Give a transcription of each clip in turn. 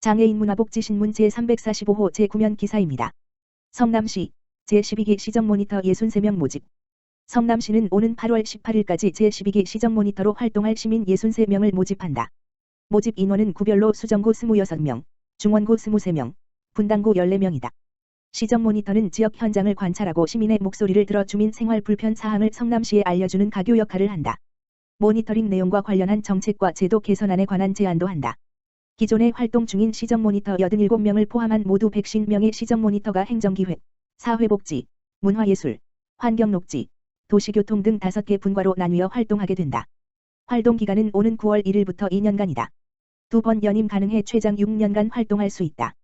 장애인 문화복지신문 제345호 제9면 기사입니다. 성남시 제12기 시정모니터 63명 모집. 성남시는 오는 8월 18일까지 제12기 시정모니터로 활동할 시민 63명을 모집한다. 모집 인원은 구별로 수정구 26명, 중원구 23명, 분당구 14명이다. 시정모니터는 지역 현장을 관찰하고 시민의 목소리를 들어 주민 생활 불편 사항을 성남시에 알려주는 가교 역할을 한다. 모니터링 내용과 관련한 정책과 제도 개선안에 관한 제안도 한다. 기존에 활동 중인 시정모니터 87명을 포함한 모두 150명의 시정모니터가 행정기획, 사회복지, 문화예술, 환경녹지, 도시교통 등 5개 분과로 나뉘어 활동하게 된다. 활동 기간은 오는 9월 1일부터 2년간이다. 2번 연임 가능해 최장 6년간 활동할 수 있다.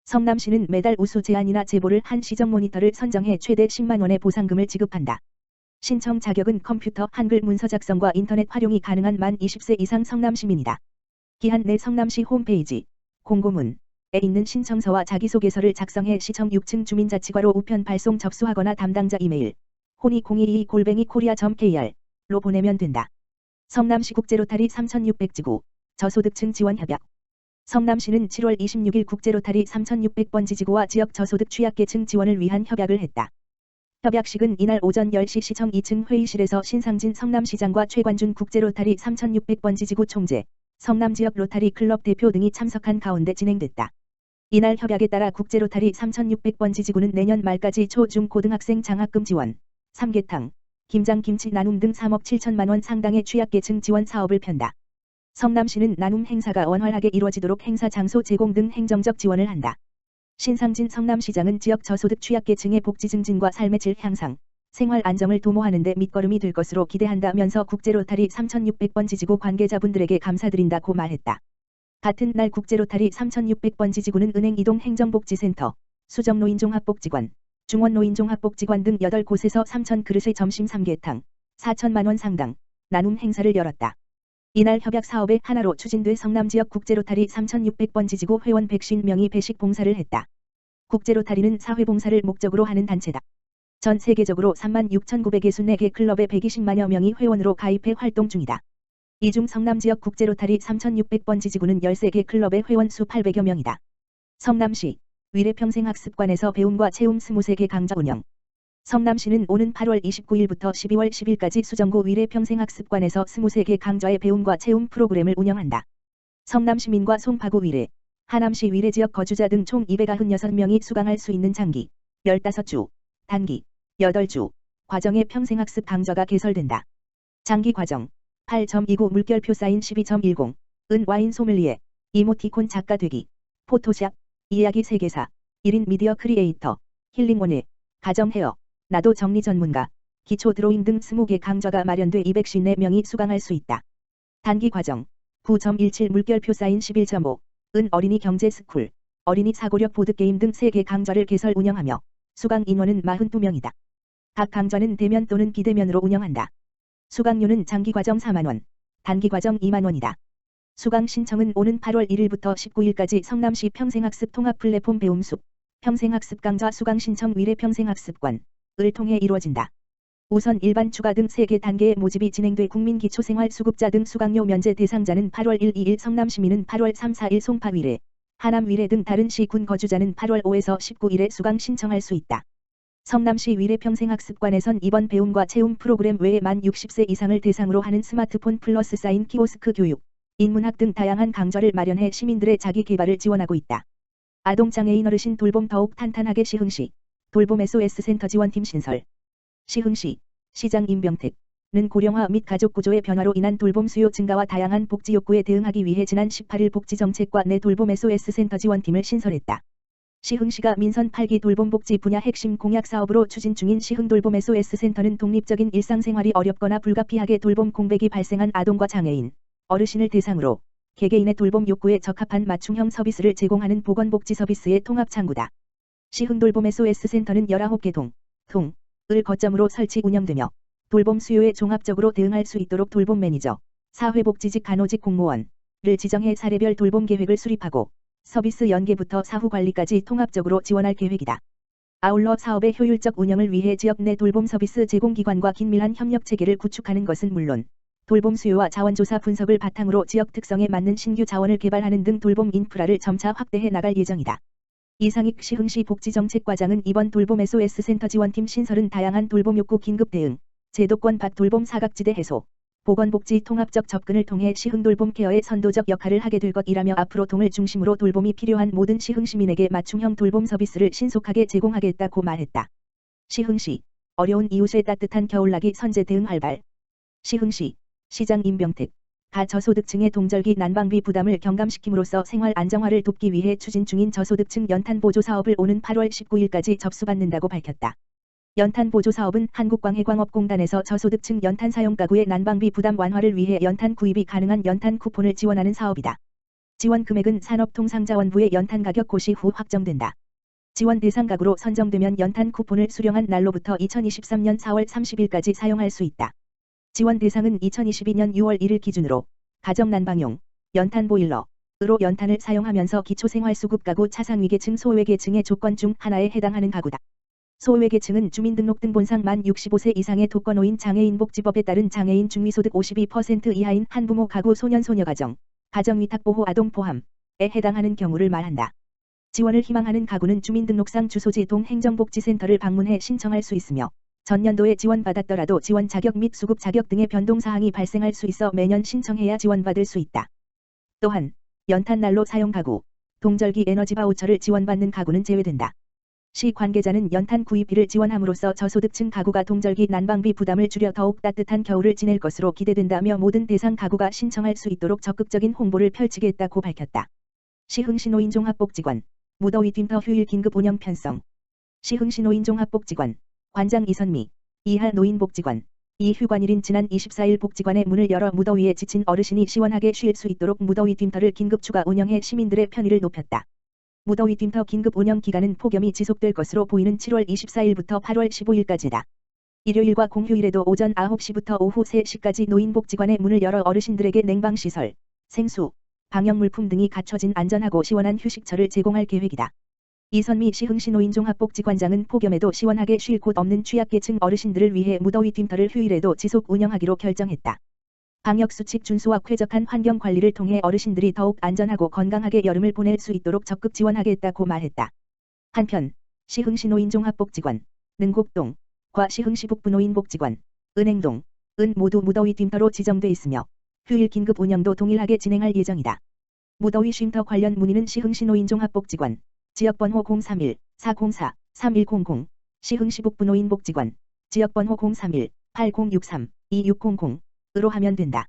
성남시는 매달 우수 제안이나 제보를 한 시정모니터를 선정해 최대 10만 원의 보상금을 지급한다. 신청 자격은 컴퓨터 한글 문서 작성과 인터넷 활용이 가능한 만 20세 이상 성남시민이다. 기한 내 성남시 홈페이지 공고문에 있는 신청서와 자기소개서를 작성해 시청 6층 주민자치과로 우편 발송 접수하거나 담당자 이메일 honey022-korea.kr로 보내면 된다. 성남시 국제로타리 3600지구 저소득층 지원 협약. 성남시는 7월 26일 국제로타리 3600번지 지구와 지역 저소득 취약계층 지원을 위한 협약을 했다. 협약식은 이날 오전 10시 시청 2층 회의실에서 신상진 성남시장과 최관준 국제로타리 3600번지 지구 총재, 성남지역 로타리 클럽 대표 등이 참석한 가운데 진행됐다. 이날 협약에 따라 국제로타리 3600번지 지구는 내년 말까지 초, 중, 고등학생 장학금 지원, 삼계탕, 김장김치 나눔 등 3억 7천만 원 상당의 취약계층 지원 사업을 편다. 성남시는 나눔 행사가 원활하게 이루어지도록 행사 장소 제공 등 행정적 지원을 한다. 신상진 성남시장은 지역 저소득 취약계층의 복지 증진과 삶의 질 향상, 생활 안정을 도모하는 데 밑거름이 될 것으로 기대한다면서 국제로타리 3600번지 지구 관계자분들에게 감사드린다고 말했다. 같은 날 국제로타리 3600번지 지구는 은행 이동 행정복지센터, 수정노인종합복지관, 중원노인종합복지관 등 8곳에서 3,000 그릇의 점심 삼계탕, 4천만 원 상당 나눔 행사를 열었다. 이날 협약 사업의 하나로 추진돼 성남지역 국제로타리 3600번지 지구 회원 150명이 배식 봉사를 했다. 국제로타리는 사회봉사를 목적으로 하는 단체다. 전 세계적으로 36,964개 클럽에 120만여 명이 회원으로 가입해 활동 중이다. 이 중 성남지역 국제로타리 3600번지 지구는 13개 클럽의 회원 수 800여 명이다. 성남시 위례평생학습관에서 배움과 체험 23개 강좌 운영. 성남시는 오는 8월 29일부터 12월 10일까지 수정구 위례평생학습관에서 23개 강좌의 배움과 체험 프로그램을 운영한다. 성남시민과 송파구 위례, 하남시 위례 지역 거주자 등 총 296명이 수강할 수 있는 장기, 15주, 단기, 8주, 과정의 평생학습 강좌가 개설된다. 장기 과정, 8.29 물결표 사인 12.10, 은 와인 소믈리에, 이모티콘 작가 되기, 포토샵, 이야기 세계사, 1인 미디어 크리에이터, 힐링 원예, 가정 헤어, 나도 정리 전문가, 기초 드로잉 등 20개 강좌가 마련돼 254명이 수강할 수 있다. 단기 과정, 9.17 물결표 사인 11.5, 은 어린이 경제 스쿨, 어린이 사고력 보드게임 등 3개 강좌를 개설 운영하며 수강 인원은 42명이다. 각 강좌는 대면 또는 비대면으로 운영한다. 수강료는 장기과정 4만원, 단기과정 2만원이다. 수강 신청은 오는 8월 1일부터 19일까지 성남시 평생학습 통합플랫폼 배움숲, 평생학습 강좌 수강 신청 위례평생학습관, 을 통해 이루어진다. 우선 일반 추가 등 3개 단계의 모집이 진행돼 국민기초생활수급자 등 수강료 면제 대상자는 8월 1, 2일 성남시민은 8월 3, 4일 송파 위례, 하남 위례 등 다른 시 군 거주자는 8월 5에서 19일에 수강 신청할 수 있다. 성남시 위례평생학습관에선 이번 배움과 체험 프로그램 외에 만 60세 이상을 대상으로 하는 스마트폰 플러스 사인 키오스크 교육, 인문학 등 다양한 강좌를 마련해 시민들의 자기 개발을 지원하고 있다. 아동장애인 어르신 돌봄 더욱 탄탄하게 시흥시 돌봄 SOS 센터 지원팀 신설. 시흥시 시장 임병택는 고령화 및 가족 구조의 변화로 인한 돌봄 수요 증가와 다양한 복지 욕구에 대응하기 위해 지난 18일 복지정책과 내 돌봄 SOS 센터 지원팀을 신설했다. 시흥시가 민선 8기 돌봄복지 분야 핵심 공약 사업으로 추진 중인 시흥돌봄 SOS 센터는 독립적인 일상생활이 어렵거나 불가피하게 돌봄 공백이 발생한 아동과 장애인, 어르신을 대상으로 개개인의 돌봄 욕구에 적합한 맞춤형 서비스를 제공하는 보건복지 서비스의 통합창구다. 시흥돌봄 SOS 센터는 19개 을 거점으로 설치 운영되며 돌봄 수요에 종합적으로 대응할 수 있도록 돌봄 매니저, 사회복지직 간호직 공무원을 지정해 사례별 돌봄 계획을 수립하고 서비스 연계부터 사후 관리까지 통합적으로 지원할 계획이다. 아울러 사업의 효율적 운영을 위해 지역 내 돌봄 서비스 제공기관과 긴밀한 협력 체계를 구축하는 것은 물론 돌봄 수요와 자원조사 분석을 바탕으로 지역 특성에 맞는 신규 자원을 개발하는 등 돌봄 인프라를 점차 확대해 나갈 예정이다. 이상익 시흥시 복지정책과장은 이번 돌봄 SOS 센터 지원팀 신설은 다양한 돌봄 욕구 긴급 대응, 제도권 밖 돌봄 사각지대 해소, 보건복지 통합적 접근을 통해 시흥 돌봄 케어의 선도적 역할을 하게 될 것이라며 앞으로 동을 중심으로 돌봄이 필요한 모든 시흥 시민에게 맞춤형 돌봄 서비스를 신속하게 제공하겠다고 말했다. 시흥시 어려운 이웃의 따뜻한 겨울나기 선제 대응 활발. 시흥시 시장 임병택 가 저소득층의 동절기 난방비 부담을 경감시킴으로써 생활 안정화를 돕기 위해 추진 중인 저소득층 연탄 보조 사업을 오는 8월 19일까지 접수받는다고 밝혔다. 연탄 보조 사업은 한국광해광업공단에서 저소득층 연탄 사용 가구의 난방비 부담 완화를 위해 연탄 구입이 가능한 연탄 쿠폰을 지원하는 사업이다. 지원 금액은 산업통상자원부의 연탄 가격 고시 후 확정된다. 지원 대상 가구로 선정되면 연탄 쿠폰을 수령한 날로부터 2023년 4월 30일까지 사용할 수 있다. 지원 대상은 2022년 6월 1일 기준으로 가정 난방용 연탄 보일러으로 연탄을 사용하면서 기초생활수급 가구 차상위계층 소외계층의 조건 중 하나에 해당하는 가구다. 소외계층은 주민등록등본상 만 65세 이상의 독거노인 장애인복지법에 따른 장애인 중위소득 52% 이하인 한부모 가구 소년소녀가정, 가정위탁보호 아동 포함에 해당하는 경우를 말한다. 지원을 희망하는 가구는 주민등록상 주소지 동행정복지센터를 방문해 신청할 수 있으며 전년도에 지원받았더라도 지원 자격 및 수급 자격 등의 변동사항이 발생할 수 있어 매년 신청해야 지원받을 수 있다. 또한 연탄난로 사용 가구, 동절기 에너지 바우처를 지원받는 가구는 제외된다. 시 관계자는 연탄 구입비를 지원함으로써 저소득층 가구가 동절기 난방비 부담을 줄여 더욱 따뜻한 겨울을 지낼 것으로 기대된다며 모든 대상 가구가 신청할 수 있도록 적극적인 홍보를 펼치겠다고 밝혔다. 시흥시 노인종합복지관 무더위 쉼터 휴일 긴급 운영 편성. 시흥시 노인종합복지관 관장 이선미 이하 노인복지관 이휴관일인 지난 24일 복지관의 문을 열어 무더위에 지친 어르신이 시원하게 쉴 수 있도록 무더위 쉼터를 긴급 추가 운영해 시민들의 편의를 높였다. 무더위 쉼터 긴급 운영 기간은 폭염이 지속될 것으로 보이는 7월 24일부터 8월 15일까지다. 일요일과 공휴일에도 오전 9시부터 오후 3시까지 노인복지관의 문을 열어 어르신들에게 냉방시설, 생수, 방역물품 등이 갖춰진 안전하고 시원한 휴식처를 제공할 계획이다. 이선미 시흥시 노인종합복지관장은 폭염에도 시원하게 쉴 곳 없는 취약계층 어르신들을 위해 무더위 쉼터를 휴일에도 지속 운영하기로 결정했다. 방역수칙 준수와 쾌적한 환경관리를 통해 어르신들이 더욱 안전하고 건강하게 여름을 보낼 수 있도록 적극 지원하겠다고 말했다. 한편 시흥시 노인종합복지관, 능곡동, 과 시흥시 북부 노인복지관, 은행동, 은 모두 무더위 쉼터로 지정돼 있으며 휴일 긴급 운영도 동일하게 진행할 예정이다. 무더위 쉼터 관련 문의는 시흥시 노인종합복지관 지역번호 031-404-3100 시흥시 북부 노인복지관 지역번호 031-8063-2600으로 하면 된다.